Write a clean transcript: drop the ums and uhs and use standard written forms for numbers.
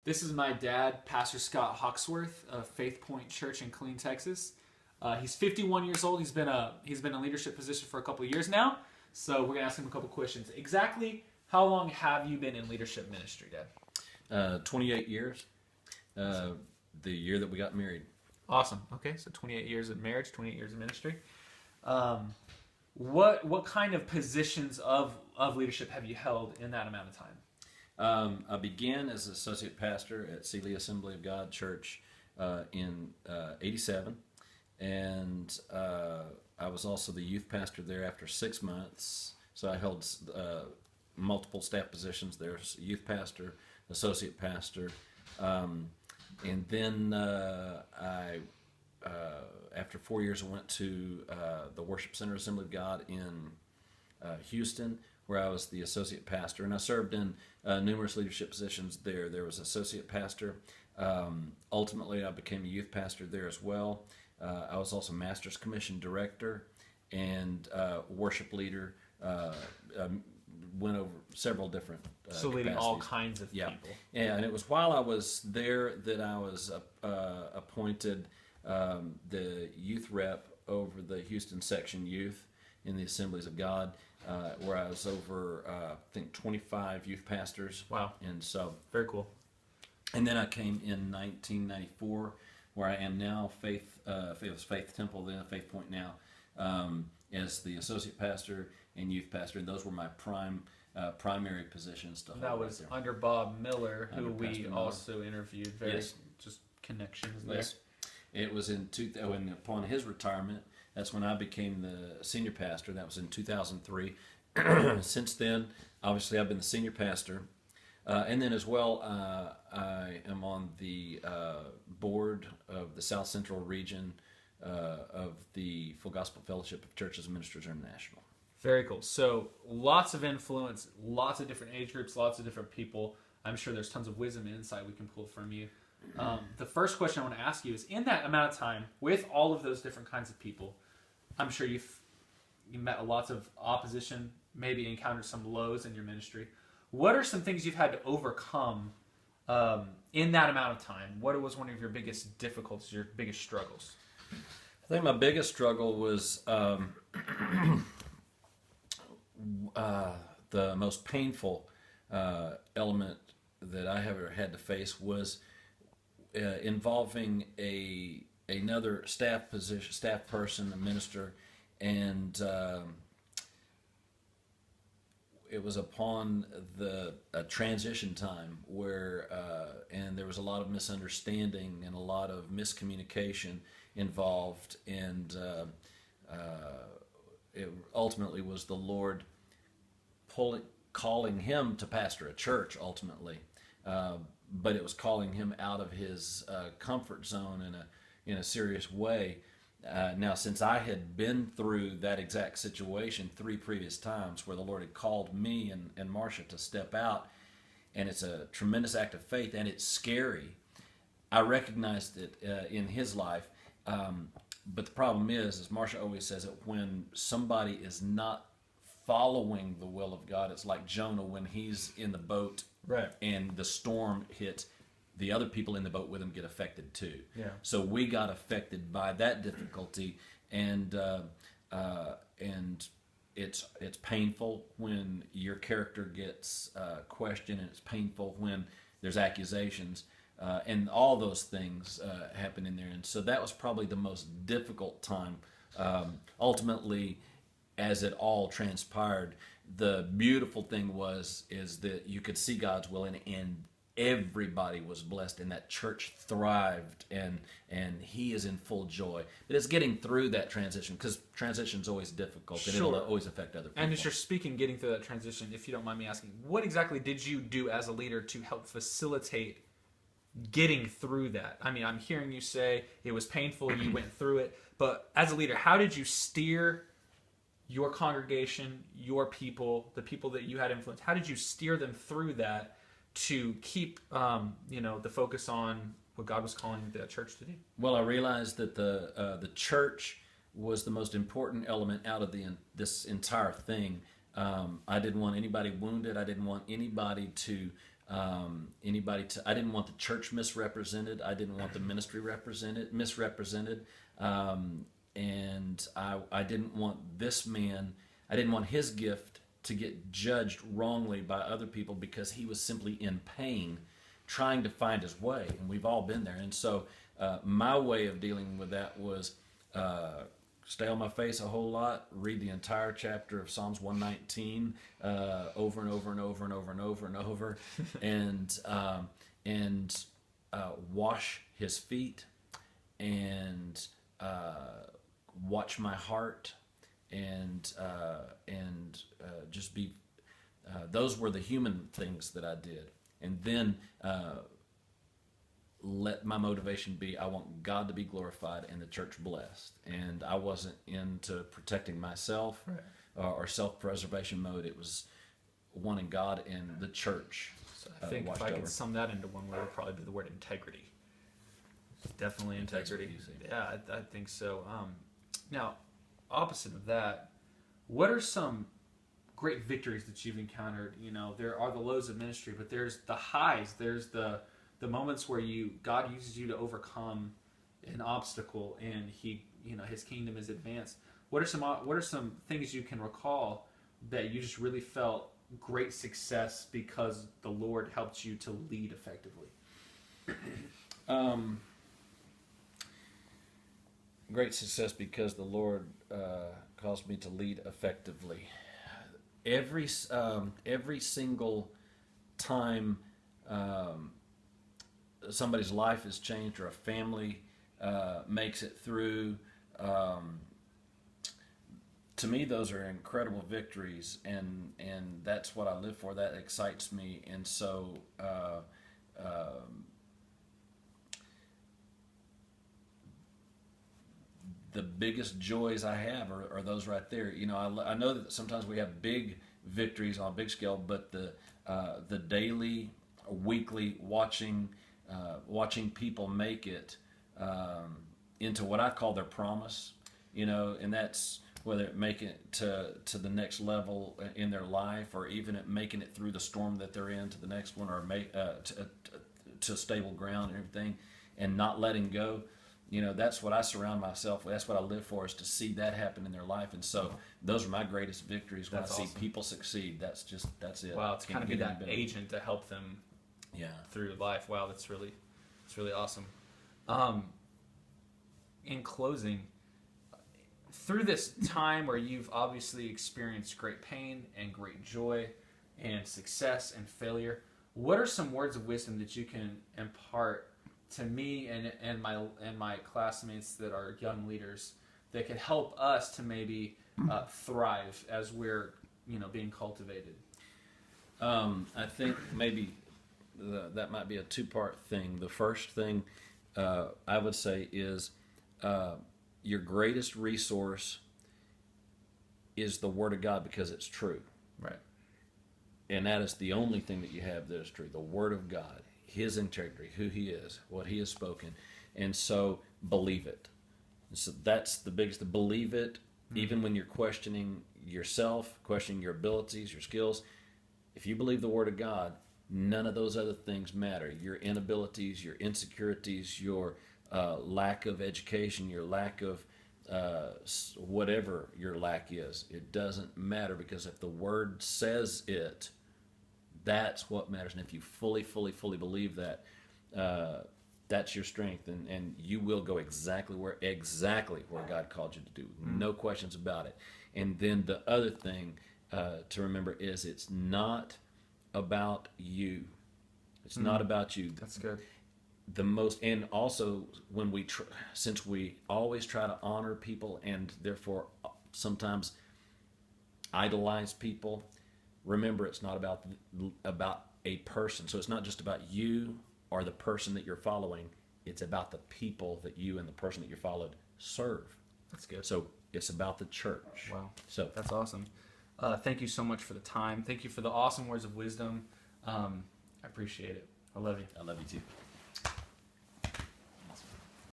This is my dad, Pastor Scott Hoxworth of Faith Point Church in Killeen, Texas. He's 51 years old. He's been in a leadership position for a couple of years now. So we're gonna ask him a couple questions. Exactly how long have you been in leadership ministry, Dad? 28 years. The year that we got married. Awesome. Okay, so 28 years of marriage, 28 years of ministry. What kind of positions of leadership have you held in that amount of time? I began as associate pastor at Sealy Assembly of God Church in '87, and I was also the youth pastor there after 6 months. So I held multiple staff positions there: youth pastor, associate pastor, and then after 4 years, I went to the Worship Center Assembly of God in Houston, where I was the associate pastor, and I served in numerous leadership positions there. There was associate pastor. Ultimately, I became a youth pastor there as well. I was also Master's Commission director and worship leader. Went over several different so leading capacities. all kinds of people. Yeah, and it was while I was there that I was appointed the youth rep over the Houston section youth in the Assemblies of God, where I was over, I think, 25 youth pastors. Wow. And so, very cool. And then I came in 1994, where I am now, it was Faith Temple, then Faith Point now, as the associate pastor and youth pastor. And those were my primary positions to hold. That was right under Bob Miller, who we Miller. Also interviewed. Very just connections there. Yes. It was upon his retirement, that's when I became the senior pastor. That was in 2003. Since then, obviously, I've been the senior pastor. And then as well, I am on the board of the South Central region of the Full Gospel Fellowship of Churches and Ministers International. Very cool. So lots of influence, lots of different age groups, lots of different people. I'm sure there's tons of wisdom and insight we can pull from you. The first question I want to ask you is, in that amount of time, with all of those different kinds of people, I'm sure you met lots of opposition, maybe encountered some lows in your ministry. What are some things you've had to overcome in that amount of time? What was one of your biggest difficulties, your biggest struggles? I think my biggest struggle was the most painful element that I ever had to face was involving another staff person, a minister, and it was upon a transition time where and there was a lot of misunderstanding and a lot of miscommunication involved, and it ultimately was the Lord calling him to pastor a church ultimately, but it was calling him out of his comfort zone in a serious way. Now, since I had been through that exact situation 3 previous times where the Lord had called me and Marcia to step out, and it's a tremendous act of faith, and it's scary, I recognized it in his life. But the problem is, as Marcia always says, that when somebody is not following the will of God, it's like Jonah when he's in the boat, right, and the storm hits. The other people in the boat with him get affected too. Yeah. So we got affected by that difficulty, and it's painful when your character gets questioned, and it's painful when there's accusations, and all those things happen in there. And so that was probably the most difficult time. Ultimately, as it all transpired, the beautiful thing is that you could see God's will, and everybody was blessed, and that church thrived, and he is in full joy. But it's getting through that transition, because transition's always difficult, and it'll always affect other people. And as you're speaking, getting through that transition, if you don't mind me asking, what exactly did you do as a leader to help facilitate getting through that? I mean, I'm hearing you say it was painful, you went through it, but as a leader, how did you steer your congregation, your people, the people that you had influence, how did you steer them through that to keep the focus on what God was calling the church to do? Well, I realized that the church was the most important element out of this entire thing. I didn't want anybody wounded. I didn't want anybody to I didn't want the church misrepresented. I didn't want the ministry misrepresented. And I didn't want this man, I didn't want his gift to get judged wrongly by other people because he was simply in pain trying to find his way. And we've all been there. And so my way of dealing with that was stay on my face a whole lot, read the entire chapter of Psalms 119 over and over and over and over and over and over, and wash his feet and watch my heart and just be. Those were the human things that I did, and then let my motivation be, I want God to be glorified and the church blessed. And I wasn't into protecting myself or self-preservation mode. It was wanting God and the church. So I think if I could sum that into one word, it would probably be the word integrity. Definitely integrity. Yeah, I think so. Now, opposite of that, what are some great victories that you've encountered? You know, there are the lows of ministry, but there's the highs. There's the moments where God uses you to overcome an obstacle, and His kingdom is advanced. What are some things you can recall that you just really felt great success because the Lord helped you to lead effectively? Great success because the Lord caused me to lead effectively. Every single time somebody's life is changed or a family makes it through, to me those are incredible victories, and that's what I live for. That excites me. And so the biggest joys I have are those right there. You know, I know that sometimes we have big victories on a big scale, but the daily, weekly watching people make it into what I call their promise, you know, and that's whether it making it to the next level in their life, or even it making it through the storm that they're in to the next one, or to stable ground and everything, and not letting go. You know, that's what I surround myself with. That's what I live for, is to see that happen in their life. And so those are my greatest victories, when I see people succeed. That's it. Wow, it's kind of be that agent to help them through life. Wow, that's really awesome. In closing, through this time where you've obviously experienced great pain and great joy and success and failure, what are some words of wisdom that you can impart to me and my classmates that are young leaders that could help us to maybe thrive as we're being cultivated? I think maybe that might be a two-part thing. The first thing I would say is your greatest resource is the Word of God, because it's true. Right. And that is the only thing that you have that is true. The Word of God, His integrity, who He is, what He has spoken. And so believe it. So that's the biggest. Believe it, even when you're questioning yourself, questioning your abilities, your skills. If you believe the Word of God, none of those other things matter. Your inabilities, your insecurities, your lack of education, your lack of whatever your lack is, it doesn't matter, because if the Word says it, that's what matters. And if you fully believe that, that's your strength, and you will go exactly where God called you to do. No questions about it. And then the other thing to remember is it's not about you. It's not about you. That's good. And also when since we always try to honor people and therefore sometimes idolize people, remember it's not about a person. So it's not just about you or the person that you're following. It's about the people that you and the person that you followed serve. That's good. So it's about the church. Wow. So that's awesome. Thank you so much for the time. Thank you for the awesome words of wisdom. I appreciate it. I love you. I love you too.